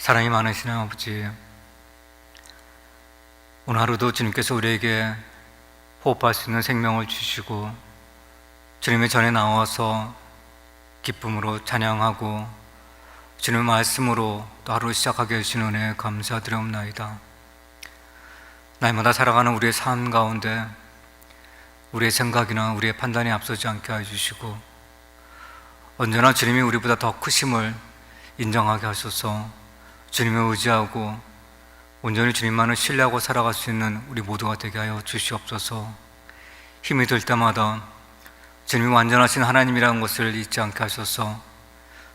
사랑이 많으신 아버지, 오늘 하루도 주님께서 우리에게 호흡할 수 있는 생명을 주시고 주님의 전에 나와서 기쁨으로 찬양하고 주님의 말씀으로 또 하루 시작하게 해주신 은혜에 감사드리옵나이다. 날마다 살아가는 우리의 삶 가운데 우리의 생각이나 우리의 판단이 앞서지 않게 해주시고 언제나 주님이 우리보다 더 크심을 인정하게 하셔서 주님을 의지하고 온전히 주님만을 신뢰하고 살아갈 수 있는 우리 모두가 되게 하여 주시옵소서. 힘이 들 때마다 주님이 완전하신 하나님이라는 것을 잊지 않게 하셔서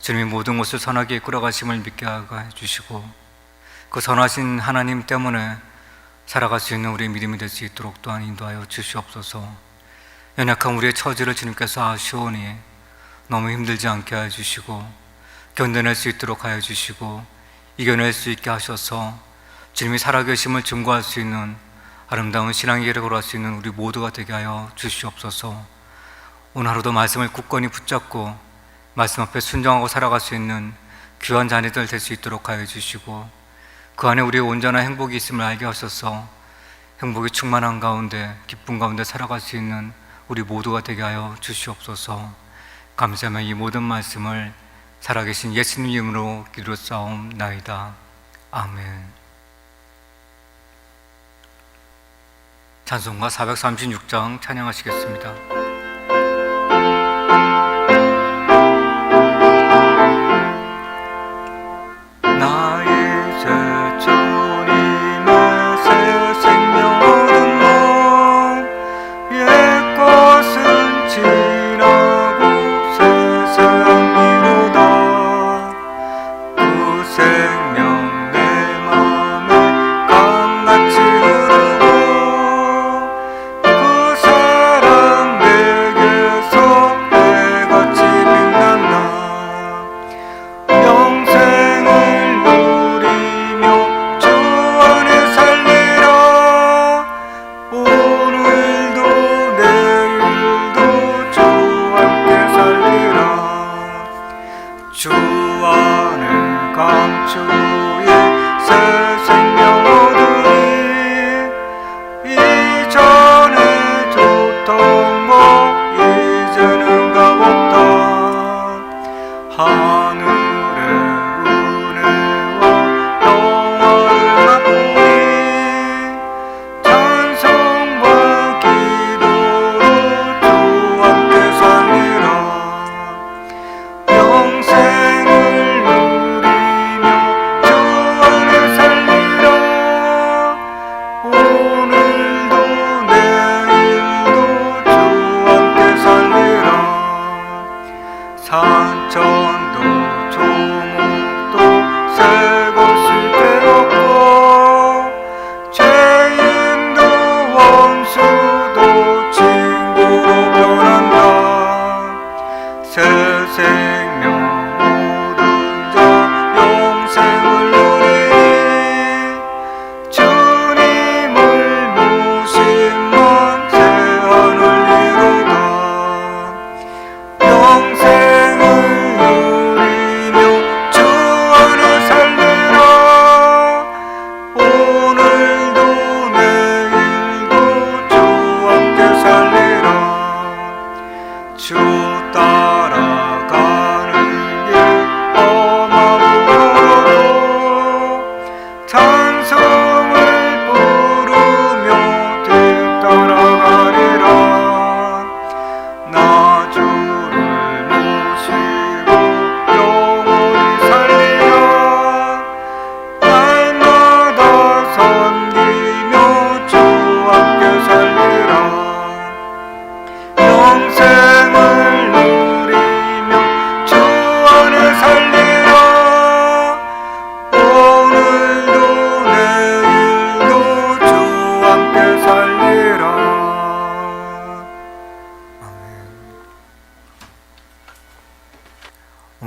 주님이 모든 것을 선하게 이끌어가심을 믿게 하게 해주시고 그 선하신 하나님 때문에 살아갈 수 있는 우리의 믿음이 될 수 있도록 또한 인도하여 주시옵소서. 연약한 우리의 처지를 주님께서 아시오니 너무 힘들지 않게 하여 주시고 견뎌낼 수 있도록 하여 주시고 이겨낼 수 있게 하셔서 주님이 살아계심을 증거할 수 있는 아름다운 신앙의 길을 걸어갈 수 있는 우리 모두가 되게 하여 주시옵소서. 오늘 하루도 말씀을 굳건히 붙잡고 말씀 앞에 순종하고 살아갈 수 있는 귀한 자녀들 될 수 있도록 하여 주시고 그 안에 우리의 온전한 행복이 있음을 알게 하셔서 행복이 충만한 가운데 기쁨 가운데 살아갈 수 있는 우리 모두가 되게 하여 주시옵소서. 감사하며 이 모든 말씀을 살아계신 예수님 이름으로 기도했사옵나이다. 아멘. 찬송가 436장 찬양하시겠습니다.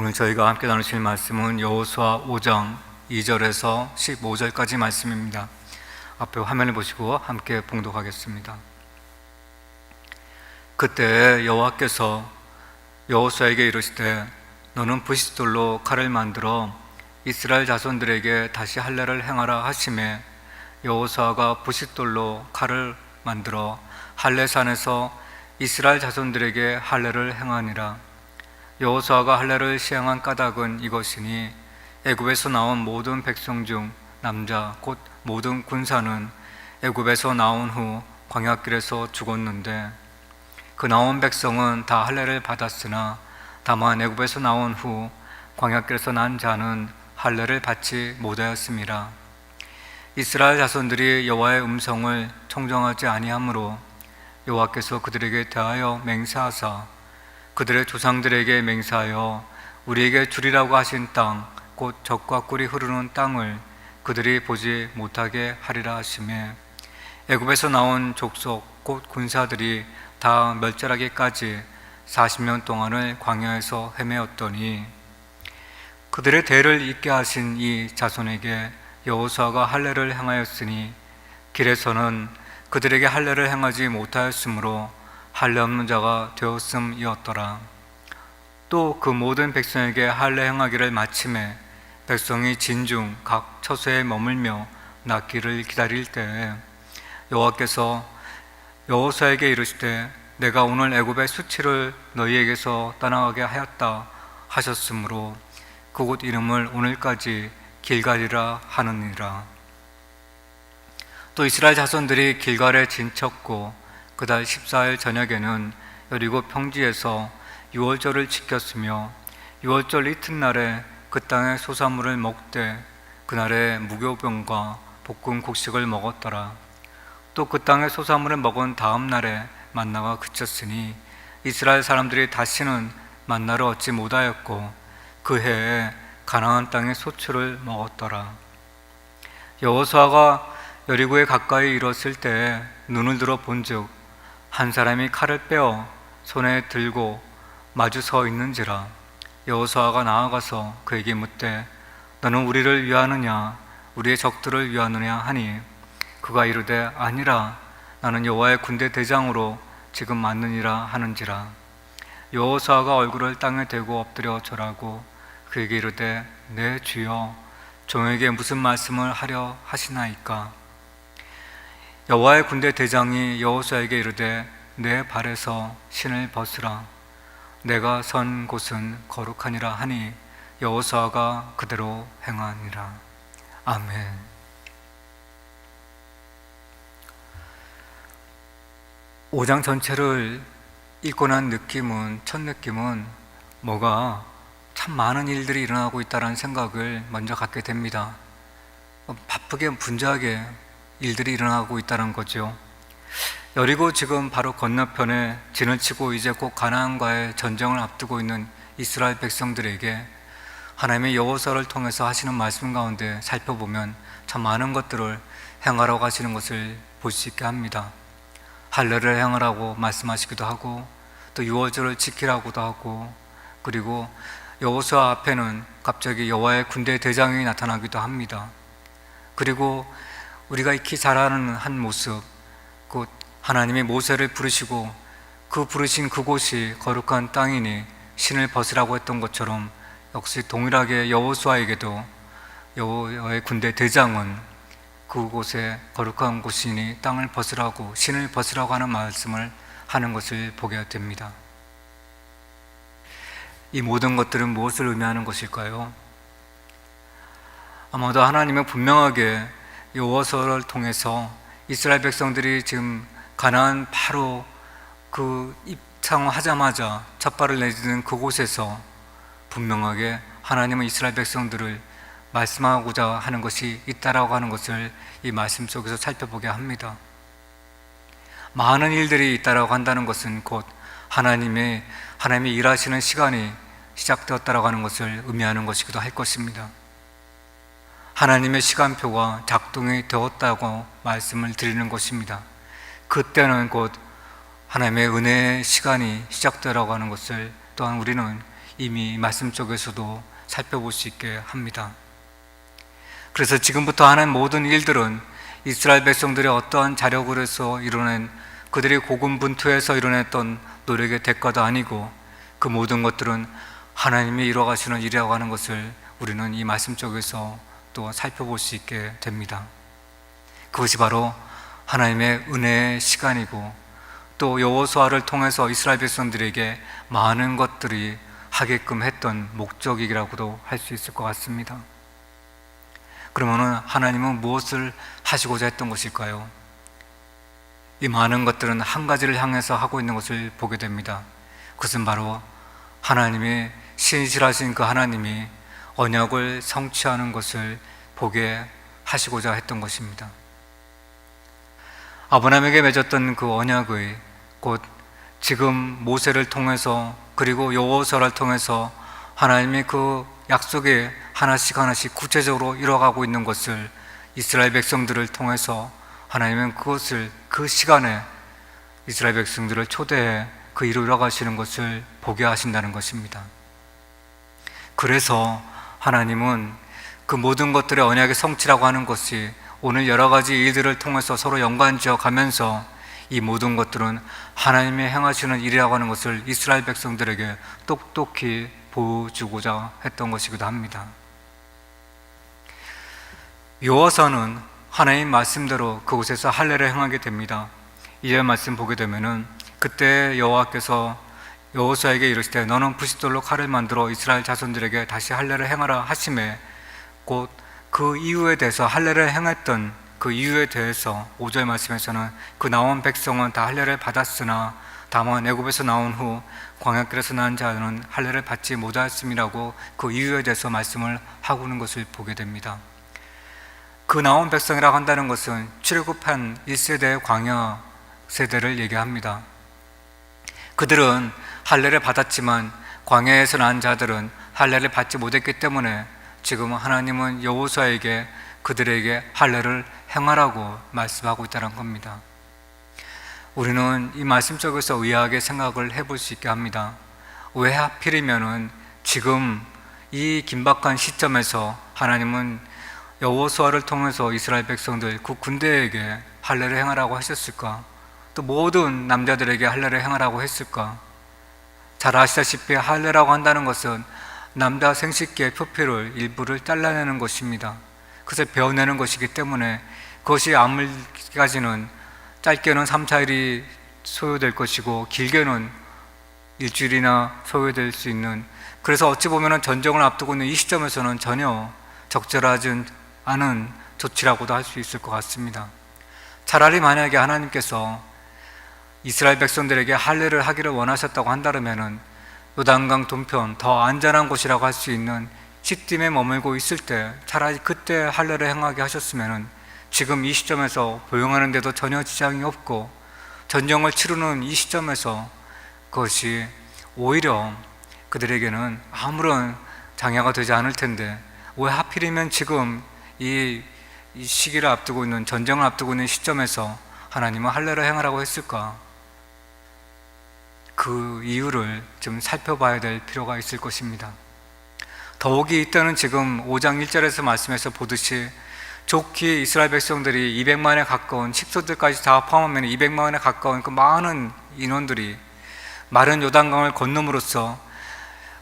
오늘 저희가 함께 나누실 말씀은 여호수아 5장 2절에서 15절까지 말씀입니다. 앞에 화면을 보시고 함께 봉독하겠습니다. 그때 여호와께서 여호수아에게 이르시되 너는 부싯돌로 칼을 만들어 이스라엘 자손들에게 다시 할례를 행하라 하심에 여호수아가 부싯돌로 칼을 만들어 할례산에서 이스라엘 자손들에게 할례를 행하니라. 여호수아가 할례를 시행한 까닭은 이것이니 애굽에서 나온 모든 백성 중 남자 곧 모든 군사는 애굽에서 나온 후 광야길에서 죽었는데 그 나온 백성은 다 할례를 받았으나 다만 애굽에서 나온 후 광야길에서 난 자는 할례를 받지 못하였음이라. 이스라엘 자손들이 여호와의 음성을 청정하지 아니하므로 여호와께서 그들에게 대하여 맹세하사 그들의 조상들에게 맹세하여 우리에게 주리라고 하신 땅 곧 젖과 꿀이 흐르는 땅을 그들이 보지 못하게 하리라 하시매 애굽에서 나온 족속 곧 군사들이 다 멸절하기까지 40년 동안을 광야에서 헤매었더니 그들의 대를 잇게 하신 이 자손에게 여호수아가 할례를 행하였으니 길에서는 그들에게 할례를 행하지 못하였으므로 할례 없는 자가 되었음이었더라. 또 그 모든 백성에게 할례 행하기를 마침에 백성이 진중 각 처소에 머물며 낫기를 기다릴 때에 여호와께서 여호수아에게 이르시되 내가 오늘 애굽의 수치를 너희에게서 떠나가게 하였다 하셨으므로 그곳 이름을 오늘까지 길갈이라 하느니라. 또 이스라엘 자손들이 길갈에 진쳤고 그달 14일 저녁에는 여리고 평지에서 유월절을 지켰으며 유월절 이튿날에 그 땅의 소사물을 먹되 그날에 무교병과 볶은 곡식을 먹었더라. 또 그 땅의 소사물을 먹은 다음 날에 만나가 그쳤으니 이스라엘 사람들이 다시는 만나를 얻지 못하였고 그 해에 가나안 땅의 소출을 먹었더라. 여호수아가 여리고에 가까이 이뤘을 때에 눈을 들어 본즉 한 사람이 칼을 빼어 손에 들고 마주 서 있는지라. 여호수아가 나아가서 그에게 묻되 너는 우리를 위하느냐 우리의 적들을 위하느냐 하니 그가 이르되 아니라 나는 여호와의 군대 대장으로 지금 맞느니라 하는지라. 여호수아가 얼굴을 땅에 대고 엎드려 절하고 그에게 이르되 내 주여 종에게 무슨 말씀을 하려 하시나이까. 여호와의 군대 대장이 여호수아에게 이르되 내 발에서 신을 벗으라 내가 선 곳은 거룩하니라 하니 여호수아가 그대로 행하니라. 아멘. 오 장 전체를 읽고 난 첫 느낌은 뭐가 참 많은 일들이 일어나고 있다는 생각을 먼저 갖게 됩니다. 바쁘게 분주하게 일들이 일어나고 있다는 거죠. 여리고 지금 바로 건너편에 진을 치고 이제 곧 가나안과의 전쟁을 앞두고 있는 이스라엘 백성들에게 하나님의 여호수아를 통해서 하시는 말씀 가운데 살펴보면 참 많은 것들을 행하라고 하시는 것을 볼 수 있게 합니다. 할례를 행하라고 말씀하시기도 하고 또 유월절을 지키라고도 하고 그리고 여호수아 앞에는 갑자기 여호와의 군대 대장이 나타나기도 합니다. 그리고 우리가 익히 잘 아는 한 모습, 곧 하나님이 모세를 부르시고 그 부르신 그곳이 거룩한 땅이니 신을 벗으라고 했던 것처럼 역시 동일하게 여호수아에게도 여호와의 군대 대장은 그곳에 거룩한 곳이니 땅을 벗으라고 신을 벗으라고 하는 말씀을 하는 것을 보게 됩니다. 이 모든 것들은 무엇을 의미하는 것일까요? 아마도 하나님은 분명하게 여호수아를 통해서 이스라엘 백성들이 지금 가나안 바로 그 입성하자마자 첫 발을 내딛는 그곳에서 분명하게 하나님은 이스라엘 백성들을 말씀하고자 하는 것이 있다라고 하는 것을 이 말씀 속에서 살펴보게 합니다. 많은 일들이 있다라고 한다는 것은 곧 하나님이 일하시는 시간이 시작되었다라고 하는 것을 의미하는 것이기도 할 것입니다. 하나님의 시간표가 작동이 되었다고 말씀을 드리는 것입니다. 그때는 곧 하나님의 은혜의 시간이 시작되라고 하는 것을 또한 우리는 이미 말씀 속에서도 살펴볼 수 있게 합니다. 그래서 지금부터 하는 모든 일들은 이스라엘 백성들이 어떠한 자력으로 해서 이뤄낸 그들이 고군분투해서 이뤄냈던 노력의 대가도 아니고 그 모든 것들은 하나님이 이뤄가시는 일이라고 하는 것을 우리는 이 말씀 속에서 또 살펴볼 수 있게 됩니다. 그것이 바로 하나님의 은혜의 시간이고 또 여호수아를 통해서 이스라엘 백성들에게 많은 것들이 하게끔 했던 목적이라고도 할 수 있을 것 같습니다. 그러면은 하나님은 무엇을 하시고자 했던 것일까요? 이 많은 것들은 한 가지를 향해서 하고 있는 것을 보게 됩니다. 그것은 바로 하나님의 신실하신 그 하나님이 언약을 성취하는 것을 보게 하시고자 했던 것입니다. 아브라함에게 맺었던 그 언약의 곧 지금 모세를 통해서 그리고 여호수아를 통해서 하나님의 그 약속에 하나씩 구체적으로 이뤄가고 있는 것을 이스라엘 백성들을 통해서 하나님은 그것을 그 시간에 이스라엘 백성들을 초대해 그 일을 이뤄가시는 것을 보게 하신다는 것입니다. 그래서 하나님은 그 모든 것들의 언약의 성취라고 하는 것이 오늘 여러 가지 일들을 통해서 서로 연관지어 가면서 이 모든 것들은 하나님의 행하시는 일이라고 하는 것을 이스라엘 백성들에게 똑똑히 보여주고자 했던 것이기도 합니다. 여호수아는 하나님 말씀대로 그곳에서 할례를 행하게 됩니다. 이제 말씀 보게 되면은 그때 여호와께서 여호수아에게 이르시되 너는 부싯돌로 칼을 만들어 이스라엘 자손들에게 다시 할례를 행하라 하심에 곧 그 이유에 대해서 할례를 행했던 그 이유에 대해서 5절 말씀에서는 그 나온 백성은 다 할례를 받았으나 다만 애굽에서 나온 후 광야길에서 난 자는 할례를 받지 못하였음이라고 그 이유에 대해서 말씀을 하고 있는 것을 보게 됩니다. 그 나온 백성이라고 한다는 것은 출애굽한 1세대의 광야 세대를 얘기합니다. 그들은 할례를 받았지만 광야에서 난 자들은 할례를 받지 못했기 때문에 지금 하나님은 여호수아에게 그들에게 할례를 행하라고 말씀하고 있다는 겁니다. 우리는 이 말씀 속에서 의아하게 생각을 해볼 수 있게 합니다. 왜 하필이면은 지금 이 긴박한 시점에서 하나님은 여호수아를 통해서 이스라엘 백성들 그 군대에게 할례를 행하라고 하셨을까? 또 모든 남자들에게 할례를 행하라고 했을까? 잘 아시다시피 할례라고 한다는 것은 남자 생식기의 표피를 일부를 잘라내는 것입니다. 그것을 베어내는 것이기 때문에 그것이 아물기까지는 짧게는 3, 4일이 소요될 것이고 길게는 일주일이나 소요될 수 있는, 그래서 어찌 보면 전쟁을 앞두고 있는 이 시점에서는 전혀 적절하지 않은 조치라고도 할 수 있을 것 같습니다. 차라리 만약에 하나님께서 이스라엘 백성들에게 할례를 하기를 원하셨다고 한다면은 요단강 동편 더 안전한 곳이라고 할 수 있는 시딤에 머물고 있을 때 차라리 그때 할례를 행하게 하셨으면은 지금 이 시점에서 보용하는 데도 전혀 지장이 없고 전쟁을 치르는 이 시점에서 그것이 오히려 그들에게는 아무런 장애가 되지 않을 텐데 왜 하필이면 지금 이 시기를 앞두고 있는, 전쟁을 앞두고 있는 시점에서 하나님은 할례를 행하라고 했을까? 그 이유를 좀 살펴봐야 될 필요가 있을 것입니다. 더욱이 이때는 지금 5장 1절에서 말씀해서 보듯이 좋게 이스라엘 백성들이 200만에 가까운 식소들까지 다 포함하면 200만에 가까운 그 많은 인원들이 마른 요단강을 건너므로써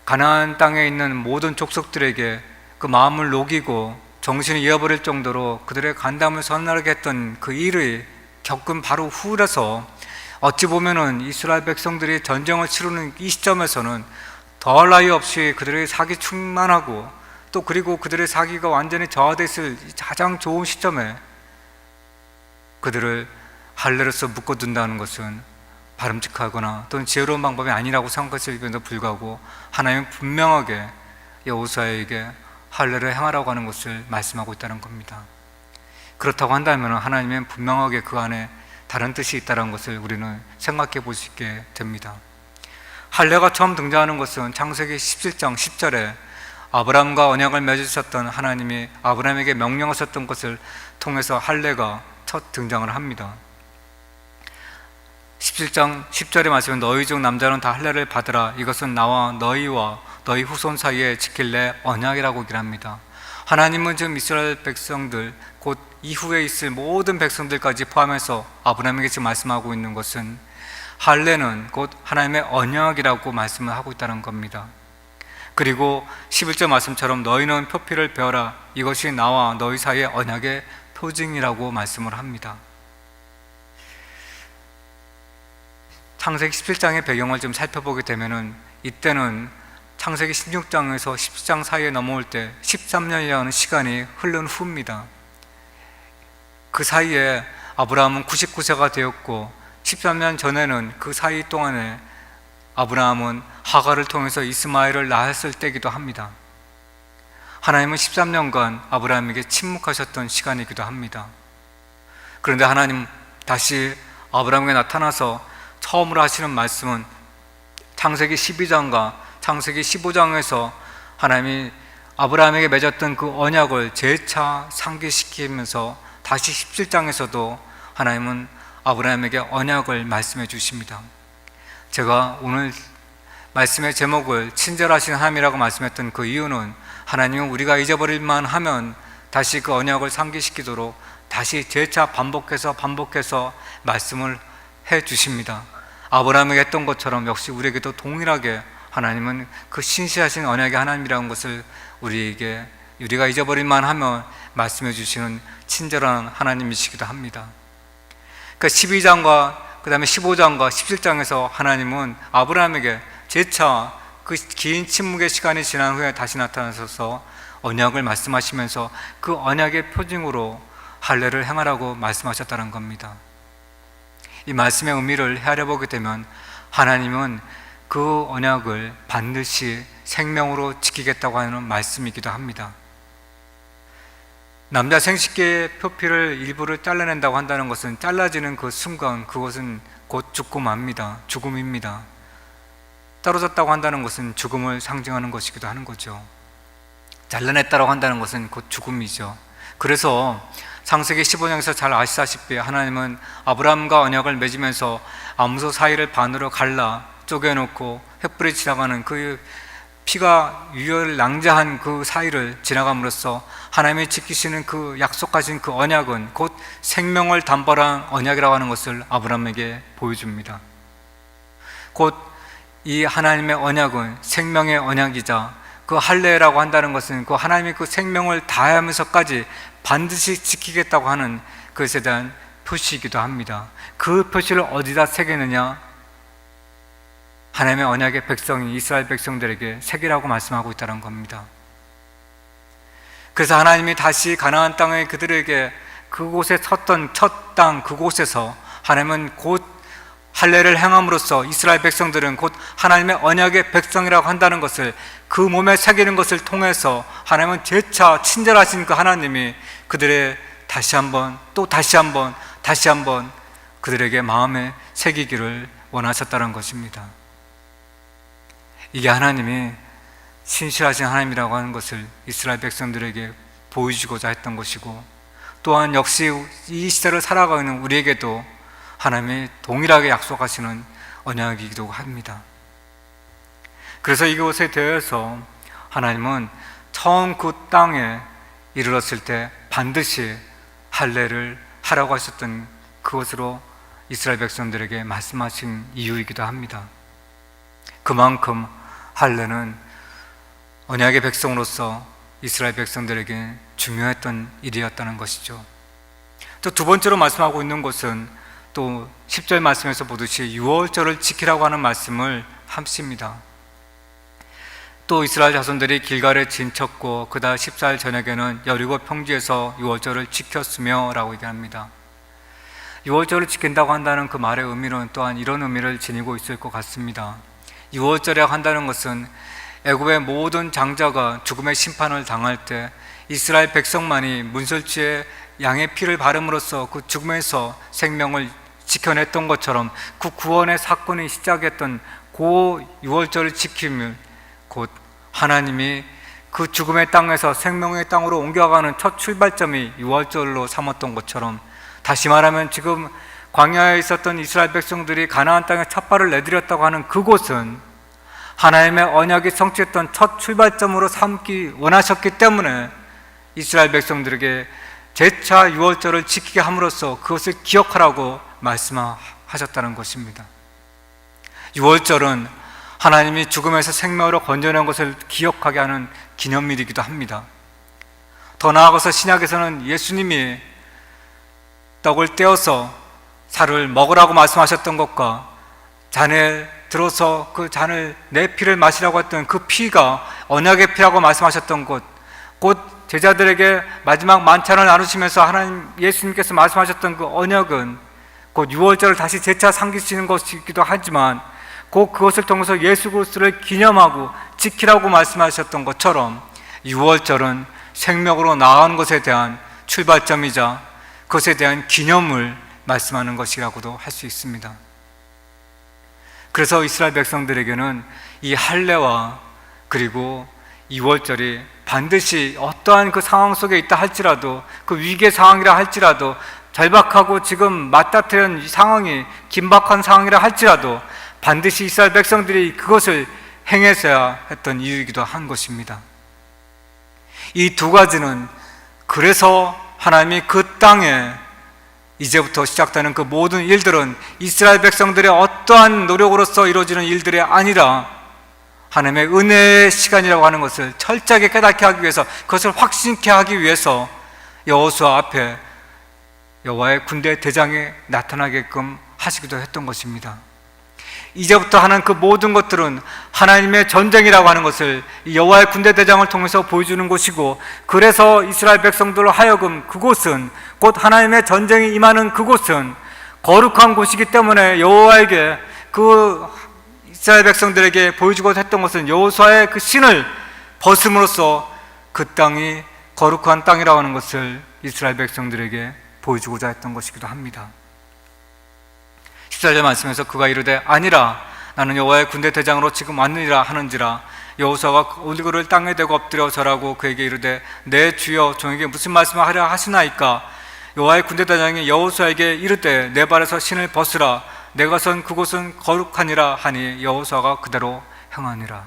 가나안 땅에 있는 모든 족속들에게 그 마음을 녹이고 정신을 잃어버릴 정도로 그들의 간담을 선나게 했던 그 일을 겪은 바로 후라서 어찌 보면은 이스라엘 백성들이 전쟁을 치르는 이 시점에서는 더할 나위 없이 그들의 사기 충만하고 또 그리고 그들의 사기가 완전히 저하됐을 가장 좋은 시점에 그들을 할례로서 묶어둔다는 것은 바람직하거나 또는 지혜로운 방법이 아니라고 생각했음에도 불구하고 하나님은 분명하게 여호수아에게 할례를 행하라고 하는 것을 말씀하고 있다는 겁니다. 그렇다고 한다면 하나님은 분명하게 그 안에 다른 뜻이 있다는 것을 우리는 생각해 볼 수 있게 됩니다. 할례가 처음 등장하는 것은 창세기 17장 10절에 아브라함과 언약을 맺으셨던 하나님이 아브라함에게 명령하셨던 것을 통해서 할례가 첫 등장을 합니다. 17장 10절의 말씀은 너희 중 남자는 다 할례를 받으라. 이것은 나와 너희와 너희 후손 사이에 지킬 내 언약이라고 얘기를 합니다. 하나님은 지금 이스라엘 백성들 곧 이후에 있을 모든 백성들까지 포함해서 아브라함에게 지금 말씀하고 있는 것은 할례는 곧 하나님의 언약이라고 말씀을 하고 있다는 겁니다. 그리고 11절 말씀처럼 너희는 표피를 베어라. 이것이 나와 너희 사이의 언약의 표징이라고 말씀을 합니다. 창세기 17장의 배경을 좀 살펴보게 되면은 이때는 창세기 16장에서 17장 사이에 넘어올 때 13년이라는 시간이 흐른 후입니다. 그 사이에 아브라함은 99세가 되었고 13년 전에는 그 사이 동안에 아브라함은 하갈을 통해서 이스마엘을 낳았을 때이기도 합니다. 하나님은 13년간 아브라함에게 침묵하셨던 시간이기도 합니다. 그런데 하나님 다시 아브라함에게 나타나서 처음으로 하시는 말씀은 창세기 12장과 창세기 15장에서 하나님이 아브라함에게 맺었던 그 언약을 재차 상기시키면서 다시 17장에서도 하나님은 아브라함에게 언약을 말씀해 주십니다. 제가 오늘 말씀의 제목을 친절하신 하나님이라고 말씀했던 그 이유는 하나님은 우리가 잊어버릴만 하면 다시 그 언약을 상기시키도록 다시 재차 반복해서 말씀을 해 주십니다. 아브라함에게 했던 것처럼 역시 우리에게도 동일하게 하나님은 그 신실하신 언약의 하나님이라는 것을 우리가 잊어버릴만 하면 말씀해 주시는 친절한 하나님이시기도 합니다. 그러니까 12장과 그 다음에 15장과 17장에서 하나님은 아브라함에게 재차 그 긴 침묵의 시간이 지난 후에 다시 나타나셔서 언약을 말씀하시면서 그 언약의 표징으로 할례를 행하라고 말씀하셨다는 겁니다. 이 말씀의 의미를 헤아려 보게 되면 하나님은 그 언약을 반드시 생명으로 지키겠다고 하는 말씀이기도 합니다. 남자 생식기의 표피를 일부를 잘라낸다고 한다는 것은 잘라지는 그 순간 그것은 곧 죽음입니다. 떨어졌다고 한다는 것은 죽음을 상징하는 것이기도 하는 거죠. 잘라냈다고 한다는 것은 곧 죽음이죠. 그래서 창세기 15장에서 잘 아시다시피 하나님은 아브라함과 언약을 맺으면서 암소 사이를 반으로 갈라 쪼개놓고 횃불이 지나가는 그 피가 유혈낭자한 그 사이를 지나감으로써 하나님이 지키시는 그 약속하신 그 언약은 곧 생명을 담보한 언약이라고 하는 것을 아브라함에게 보여줍니다. 곧 이 하나님의 언약은 생명의 언약이자 그 할례라고 한다는 것은 그 하나님의 그 생명을 다하면서까지 반드시 지키겠다고 하는 그것에 대한 표시이기도 합니다. 그 표시를 어디다 새기느냐? 하나님의 언약의 백성인 이스라엘 백성들에게 새기라고 말씀하고 있다는 겁니다. 그래서 하나님이 다시 가나안 땅에 그들에게 그곳에 섰던 첫 땅 그곳에서 하나님은 곧 할례를 행함으로써 이스라엘 백성들은 곧 하나님의 언약의 백성이라고 한다는 것을 그 몸에 새기는 것을 통해서 하나님은 재차 친절하신 그 하나님이 그들의 다시 한번 그들에게 마음에 새기기를 원하셨다는 것입니다. 이게 하나님이 신실하신 하나님이라고 하는 것을 이스라엘 백성들에게 보여주고자 했던 것이고, 또한 역시 이 시대를 살아가고 있는 우리에게도 하나님이 동일하게 약속하시는 언약이기도 합니다. 그래서 이것에 대해서 하나님은 처음 그 땅에 이르렀을 때 반드시 할례를 하라고 하셨던 그것으로 이스라엘 백성들에게 말씀하신 이유이기도 합니다. 그만큼 할례는 언약의 백성으로서 이스라엘 백성들에게 중요했던 일이었다는 것이죠. 또 두 번째로 말씀하고 있는 것은 또 10절 말씀에서 보듯이 유월절을 지키라고 하는 말씀을 하십니다. 또 이스라엘 자손들이 길갈에 진쳤고 그달 14일 저녁에는 여리고 평지에서 유월절을 지켰으며 라고 얘기합니다. 유월절을 지킨다고 한다는 그 말의 의미는 또한 이런 의미를 지니고 있을 것 같습니다. 유월절이라고 한다는 것은 애굽의 모든 장자가 죽음의 심판을 당할 때 이스라엘 백성만이 문설주에 양의 피를 바름으로써 그 죽음에서 생명을 지켜냈던 것처럼 그 구원의 사건이 시작했던 그 유월절을 지키면 곧 하나님이 그 죽음의 땅에서 생명의 땅으로 옮겨가는 첫 출발점이 유월절로 삼았던 것처럼, 다시 말하면 지금 광야에 있었던 이스라엘 백성들이 가나안 땅에 첫 발을 내디뎠다고 하는 그곳은 하나님의 언약이 성취했던 첫 출발점으로 삼기 원하셨기 때문에 이스라엘 백성들에게 재차 유월절을 지키게 함으로써 그것을 기억하라고 말씀하셨다는 것입니다. 유월절은 하나님이 죽음에서 생명으로 건져낸 것을 기억하게 하는 기념일이기도 합니다. 더 나아가서 신약에서는 예수님이 떡을 떼어서 살을 먹으라고 말씀하셨던 것과 잔에 들어서 그 잔을 내 피를 마시라고 했던 그 피가 언약의 피라고 말씀하셨던 것, 곧 제자들에게 마지막 만찬을 나누시면서 하나님 예수님께서 말씀하셨던 그 언약은 곧 유월절을 다시 재차 상기시는 것이기도 하지만 곧 그것을 통해서 예수 그리스도를 기념하고 지키라고 말씀하셨던 것처럼 유월절은 생명으로 나아가는 것에 대한 출발점이자 그것에 대한 기념을 말씀하는 것이라고도 할 수 있습니다. 그래서 이스라엘 백성들에게는 이 할례와 그리고 이월절이 반드시 어떠한 그 상황 속에 있다 할지라도, 그 위기의 상황이라 할지라도, 절박하고 지금 맞닥뜨린 상황이 긴박한 상황이라 할지라도 반드시 이스라엘 백성들이 그것을 행했어야 했던 이유이기도 한 것입니다. 이 두 가지는 그래서 하나님이 그 땅에 이제부터 시작되는 그 모든 일들은 이스라엘 백성들의 어떠한 노력으로서 이루어지는 일들이 아니라 하나님의 은혜의 시간이라고 하는 것을 철저하게 깨닫게 하기 위해서, 그것을 확신케 하기 위해서 여호수아 앞에 여호와의 군대 대장이 나타나게끔 하시기도 했던 것입니다. 이제부터 하는 그 모든 것들은 하나님의 전쟁이라고 하는 것을 여호와의 군대 대장을 통해서 보여주는 것이고, 그래서 이스라엘 백성들로 하여금 그곳은, 곧 하나님의 전쟁이 임하는 그곳은 거룩한 곳이기 때문에 여호와에게, 그 이스라엘 백성들에게 보여주고자 했던 것은 여호수아의 그 신을 벗음으로써 그 땅이 거룩한 땅이라고 하는 것을 이스라엘 백성들에게 보여주고자 했던 것이기도 합니다. 14절 말씀에서 그가 이르되 아니라 나는 여호와의 군대 대장으로 지금 왔느니라 하는지라. 여호수아가 얼굴을 땅에 대고 엎드려 절하고 그에게 이르되 내 주여 종에게 무슨 말씀을 하려 하시나이까. 여호와의 군대 대장이 여호수아에게 이르되 내 발에서 신을 벗으라. 내가 선 그곳은 거룩하니라 하니 여호수아가 그대로 행하니라.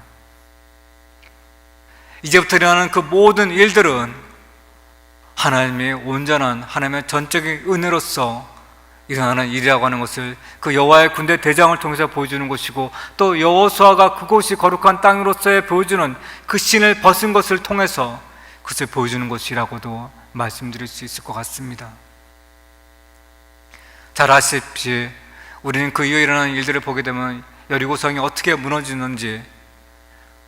이제부터 일어나는 그 모든 일들은 하나님의 온전한 하나님의 전적인 은혜로서 일어나는 일이라고 하는 것을 그 여호와의 군대 대장을 통해서 보여주는 것이고, 또 여호수아가 그곳이 거룩한 땅으로서의 보여주는 그 신을 벗은 것을 통해서 그것을 보여주는 것이라고도 말씀드릴 수 있을 것 같습니다. 잘 아시다시피 우리는 그 이후에 일어나는 일들을 보게 되면 여리고성이 어떻게 무너지는지,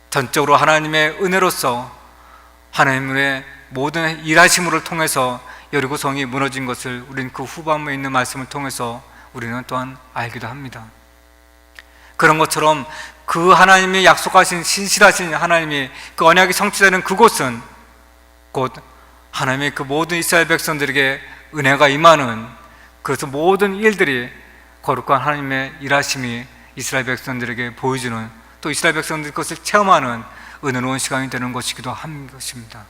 전적으로 하나님의 은혜로서 하나님의 모든 일하심을 통해서 여리고성이 무너진 것을 우리는 그 후반부에 있는 말씀을 통해서 우리는 또한 알기도 합니다. 그런 것처럼 그 하나님이 약속하신 신실하신 하나님이 그 언약이 성취되는 그곳은 곧 하나님의 그 모든 이스라엘 백성들에게 은혜가 임하는, 그래서 모든 일들이 거룩한 하나님의 일하심이 이스라엘 백성들에게 보여주는, 또 이스라엘 백성들이 그것을 체험하는 은혜로운 시간이 되는 것이기도 한 것입니다.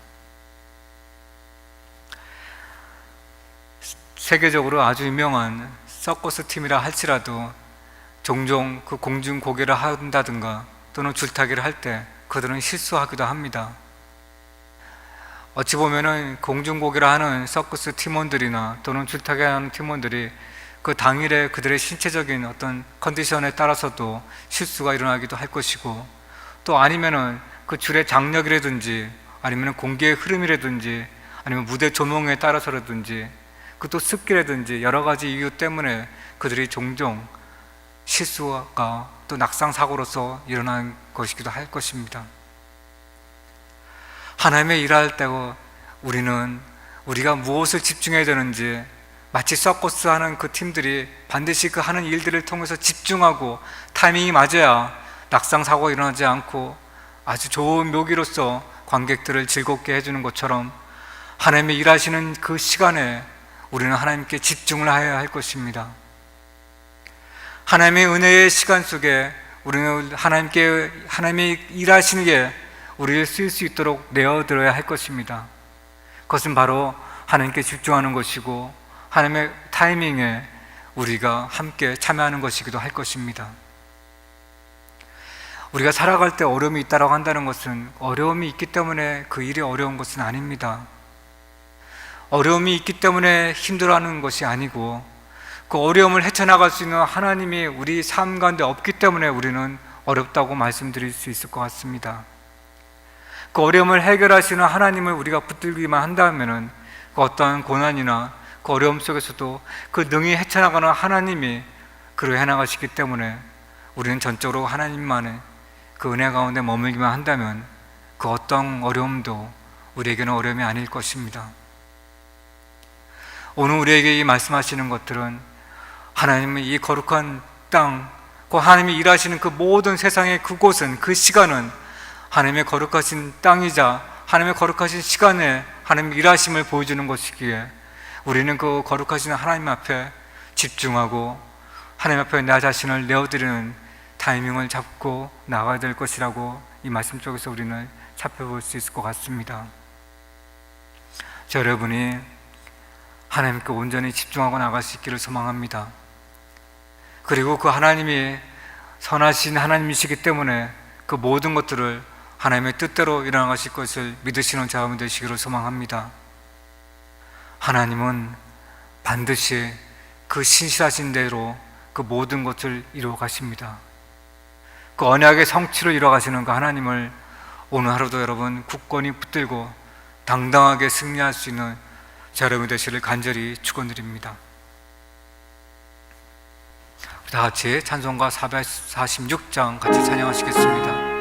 세계적으로 아주 유명한 서커스 팀이라 할지라도 종종 그 공중 고개를 한다든가 또는 줄타기를 할 때 그들은 실수하기도 합니다. 어찌 보면은 공중 고개를 하는 서커스 팀원들이나 또는 줄타기 하는 팀원들이 그 당일에 그들의 신체적인 어떤 컨디션에 따라서도 실수가 일어나기도 할 것이고, 또 아니면은 그 줄의 장력이라든지 아니면 공기의 흐름이라든지 아니면 무대 조명에 따라서라든지 또 습기라든지 여러 가지 이유 때문에 그들이 종종 실수가 또 낙상사고로서 일어난 것이기도 할 것입니다. 하나님의 일할 때 우리는 우리가 무엇을 집중해야 되는지, 마치 서커스 하는 그 팀들이 반드시 그 하는 일들을 통해서 집중하고 타이밍이 맞아야 낙상사고가 일어나지 않고 아주 좋은 묘기로서 관객들을 즐겁게 해주는 것처럼 하나님의 일하시는 그 시간에 우리는 하나님께 집중을 해야 할 것입니다. 하나님의 은혜의 시간 속에 우리는 하나님의 일하시는 게 우리를 쓰일 수 있도록 내어드려야 할 것입니다. 그것은 바로 하나님께 집중하는 것이고 하나님의 타이밍에 우리가 함께 참여하는 것이기도 할 것입니다. 우리가 살아갈 때 어려움이 있다고 한다는 것은 어려움이 있기 때문에 그 일이 어려운 것은 아닙니다. 어려움이 있기 때문에 힘들어하는 것이 아니고 그 어려움을 헤쳐나갈 수 있는 하나님이 우리 삶 가운데 없기 때문에 우리는 어렵다고 말씀드릴 수 있을 것 같습니다. 그 어려움을 해결하시는 하나님을 우리가 붙들기만 한다면 그 어떠한 고난이나 그 어려움 속에서도 그 능히 헤쳐나가는 하나님이 그를 해나가시기 때문에 우리는 전적으로 하나님만의 그 은혜 가운데 머물기만 한다면 그 어떤 어려움도 우리에게는 어려움이 아닐 것입니다. 오늘 우리에게 이 말씀하시는 것들은 하나님의 이 거룩한 땅, 그 하나님이 일하시는 그 모든 세상의 그곳은, 그 시간은 하나님의 거룩하신 땅이자 하나님의 거룩하신 시간에 하나님의 일하심을 보여주는 것이기에 우리는 그 거룩하신 하나님 앞에 집중하고 하나님 앞에 나 자신을 내어드리는 타이밍을 잡고 나가야 될 것이라고 이 말씀 속에서 우리는 살펴볼 수 있을 것 같습니다. 여러분이 하나님께 온전히 집중하고 나갈 수 있기를 소망합니다. 그리고 그 하나님이 선하신 하나님이시기 때문에 그 모든 것들을 하나님의 뜻대로 일어나가실 것을 믿으시는 자가 되시기를 소망합니다. 하나님은 반드시 그 신실하신 대로 그 모든 것을 이루어 가십니다. 그 언약의 성취를 이루어 가시는 그 하나님을 오늘 하루도 여러분 굳건히 붙들고 당당하게 승리할 수 있는 자 여러분 되시기를 간절히 축원드립니다. 다 같이 찬송가 446장 같이 찬양하시겠습니다.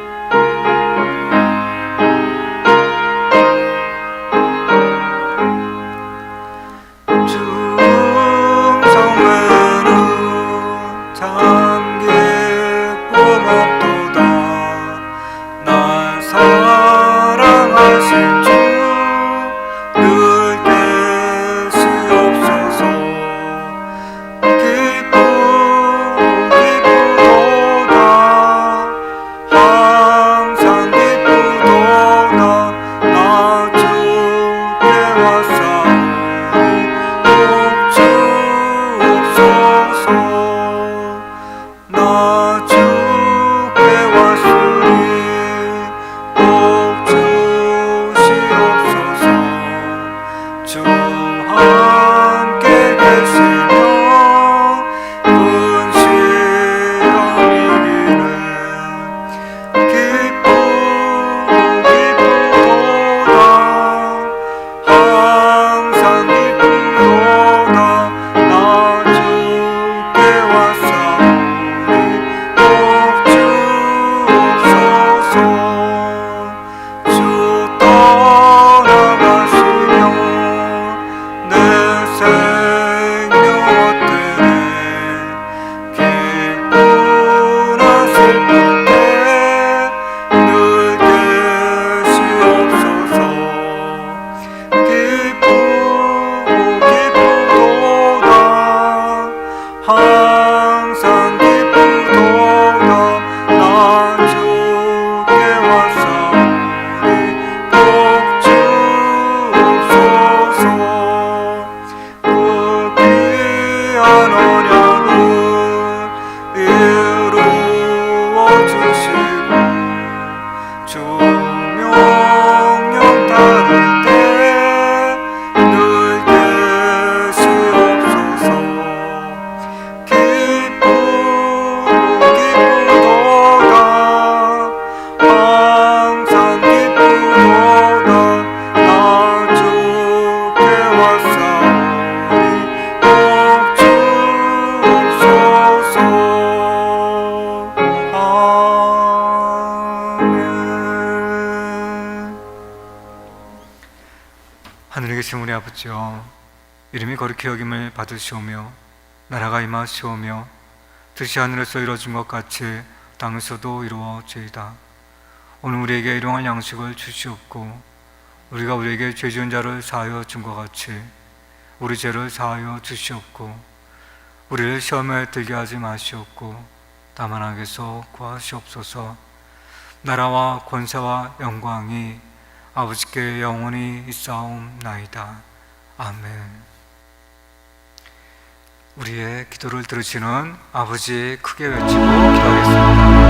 하늘에 계신 우리 아버지여, 이름이 거룩히 여김을 받으시오며 나라가 임하시오며 뜻이 하늘에서 이루어진 것 같이 땅에서도 이루어지이다. 오늘 우리에게 일용할 양식을 주시옵고 우리가 우리에게 죄 지은 자를 사하여 준 것 같이 우리 죄를 사하여 주시옵고 우리를 시험에 들게 하지 마시옵고 다만 악에서 구하시옵소서. 나라와 권세와 영광이 아버지께 영원히 있사옵나이다. 아멘. 우리의 기도를 들으시는 아버지, 크게 외치고 기도하겠습니다.